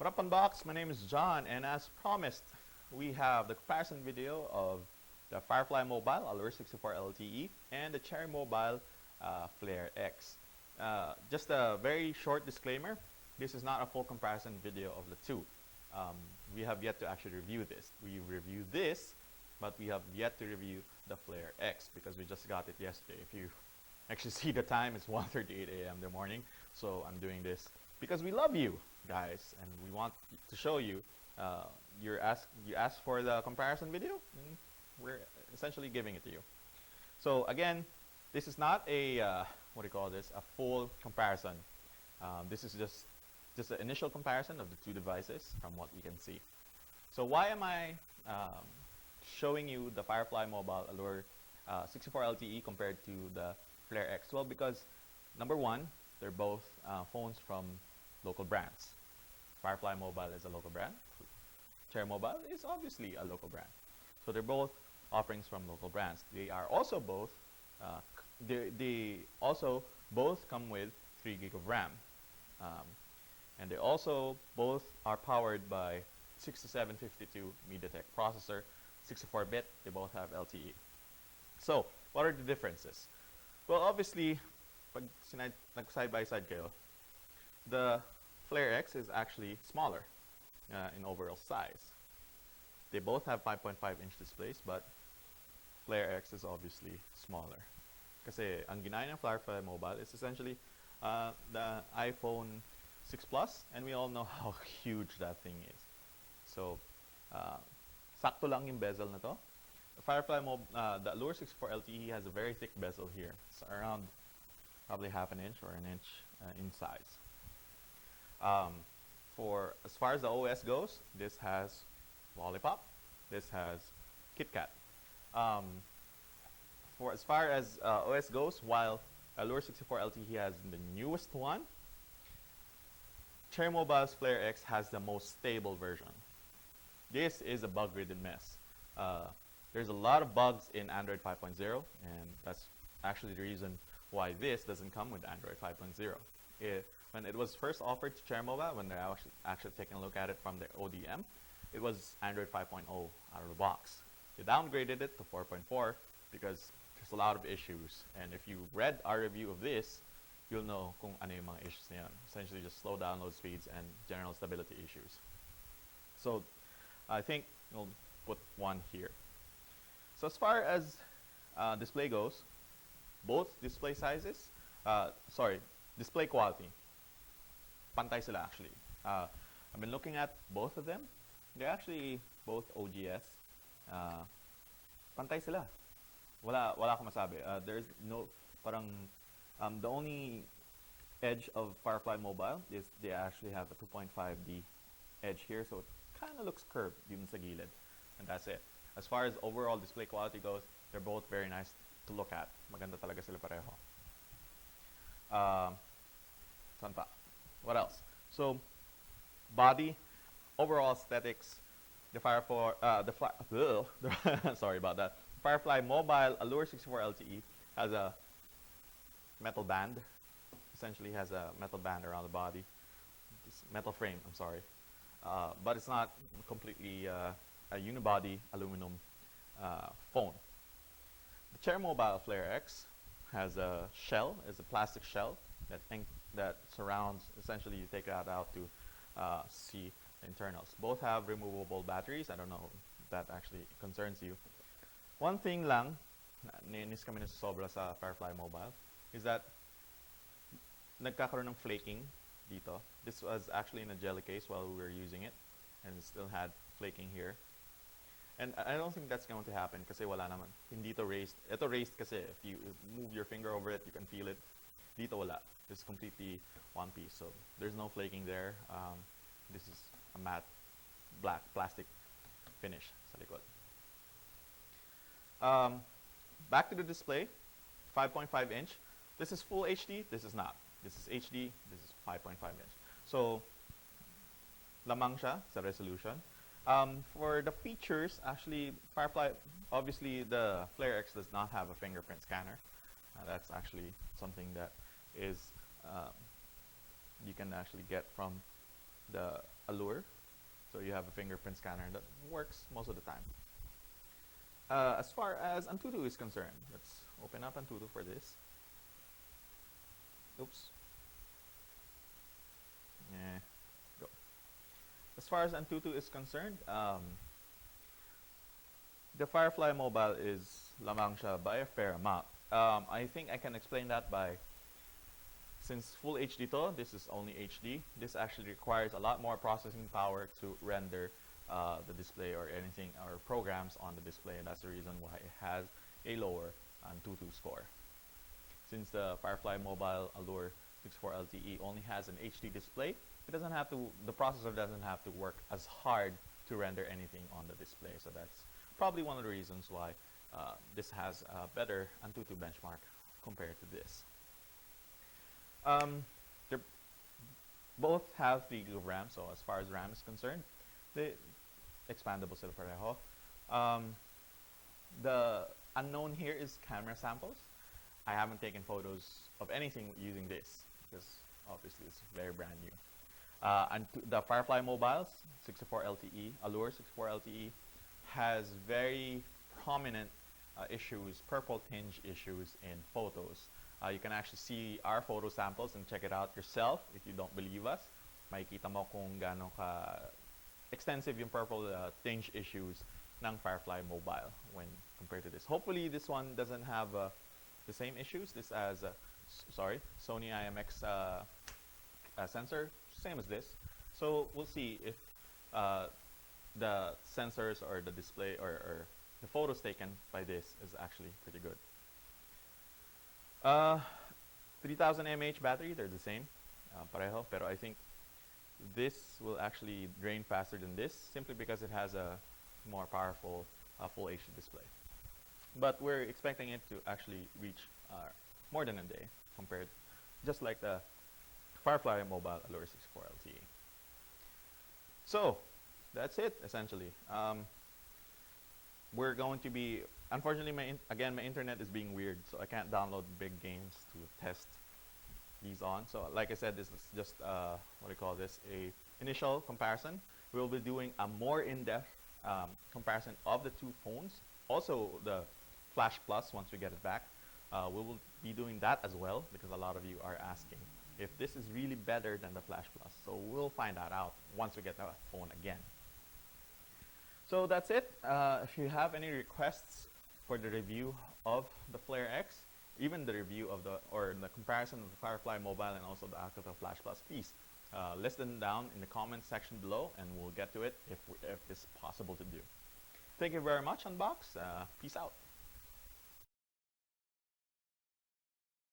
What up, Unbox? My name is John, and as promised, we have the comparison video of the Firefly Mobile Allure 64 LTE and the Cherry Mobile Flare X. Just a very short disclaimer, this is not a full comparison video of the two. We have yet to actually review this. We reviewed this, but we have yet to review the Flare X because we just got it yesterday. If you actually see the time, it's 1:38 a.m. in the morning, so I'm doing this because we love you guys and we want to show you. You asked for the comparison video, and we're essentially giving it to you. So again, this is not a what do you call this? A full comparison. This is just an initial comparison of the two devices from what you can see. So why am I showing you the Firefly Mobile Allure 64 LTE compared to the Flare X? Well, because number one, they're both phones from local brands. Firefly Mobile is a local brand. Cherry Mobile is obviously a local brand. So they're both offerings from local brands. They are also both they also both come with 3 gig of RAM. And they also both are powered by 6752 MediaTek processor, 64-bit. They both have LTE. So, what are the differences? Well, obviously, pag side-by-side kayo, the Flare X is actually smaller in overall size. They both have 5.5-inch displays, but Flare X is obviously smaller. Kasi ang ginaya ng Firefly Mobile is essentially the iPhone 6 Plus, and we all know how huge that thing is. So, sakto lang yung bezel na to. The Firefly the Allure 64 LTE has a very thick bezel here. It's around probably half an inch or an inch in size. For as far as the OS goes, this has Lollipop. This has KitKat. For as far as OS goes, while Allure 64 LTE has the newest one, Cherry Mobile's Flare X has the most stable version. This is a bug-ridden mess. There's a lot of bugs in Android 5.0, and that's actually the reason why this doesn't come with Android 5.0. When it was first offered to Cherry Mobile, when they're actually taking a look at it from their ODM, it was Android 5.0 out of the box. They downgraded it to 4.4 because there's a lot of issues. And if you read our review of this, you'll know kung ano yung mga issues na yan. Essentially just slow download speeds and general stability issues. So I think we'll put one here. So as far as display goes, both display sizes, display quality, pantay sila actually. I've been looking at both of them. They're actually both OGS. Pantay sila. Wala akong masabi. There's no, parang, the only edge of Firefly Mobile is they actually have a 2.5D edge here, so it kind of looks curved dun sa gilid. And that's it. As far as overall display quality goes, they're both very nice to look at. Maganda talaga sila pareho. Saan pa? What else? So, body, overall aesthetics, the Firefly, sorry about that. Firefly Mobile Allure 64 LTE has a metal band. Essentially has a metal band around the body. It's metal frame, I'm sorry. But it's not completely a unibody aluminum phone. The Cherry Mobile Flare X has a shell, is a plastic shell that surrounds, essentially you take that out to see the internals. Both have removable batteries. I don't know if that actually concerns you. One thing lang, nainis kami na sobra sa Firefly Mobile, is that nagkakaroon ng flaking dito. This was actually in a jelly case while we were using it, and it still had flaking here. And I don't think that's going to happen kasi wala naman. Hindi ito raised. Ito raised kasi if you move your finger over it, you can feel it. Dito wala. It's completely one piece, so there's no flaking there. This is a matte black plastic finish sa likod. Back to the display, 5.5 inch. This is full HD, this is not. This is HD, this is 5.5 inch. So, lamang siya sa resolution. For the features, actually, Firefly, obviously the Flare X does not have a fingerprint scanner. That's actually something that is you can actually get from the Allure. So you have a fingerprint scanner that works most of the time. As far as Antutu is concerned, let's open up Antutu for this. Oops. Yeah, go. As far as Antutu is concerned, the Firefly Mobile is lamang siya by a fair amount. I think I can explain that by, since full HD to, this is only HD, this actually requires a lot more processing power to render the display or anything or programs on the display, and that's the reason why it has a lower Antutu score. Since the Firefly Mobile Allure 64 LTE only has an HD display, it doesn't have to, the processor doesn't have to work as hard to render anything on the display. So that's probably one of the reasons why this has a better Antutu benchmark compared to this. They both have 3 GB of RAM, so as far as RAM is concerned, the expandable sila pareho. The unknown here is camera samples. I haven't taken photos of anything using this because obviously it's very brand new. And the Firefly Mobiles 64 LTE, Allure 64 LTE, has very prominent issues, purple tinge issues in photos. You can actually see our photo samples and check it out yourself if you don't believe us. Makikita mo kung gaano ka extensive yung purple tinge issues ng Firefly Mobile when compared to this. Hopefully this one doesn't have the same issues. This as Sony IMX sensor, same as this. So we'll see if the sensors or the display or the photos taken by this is actually pretty good. 3000 mAh battery, they're the same, pareho, pero I think this will actually drain faster than this simply because it has a more powerful full HD display. But we're expecting it to actually reach more than a day compared, just like the Firefly Mobile Allure 64 LTE. So that's it essentially. We're going to be, unfortunately, my internet is being weird, so I can't download big games to test these on. So like I said, this is just what do you call this, a initial comparison. We'll be doing a more in-depth comparison of the two phones, also the Flash Plus once we get it back. We will be doing that as well because a lot of you are asking if this is really better than the Flash Plus. So we'll find that out once we get the phone again. So that's it. If you have any requests for the review of the Flare X, even the review of the comparison of the Firefly Mobile and also the Alcatel Flash Plus, please list them down in the comments section below, and we'll get to it if it's possible to do. Thank you very much, Unbox. Peace out.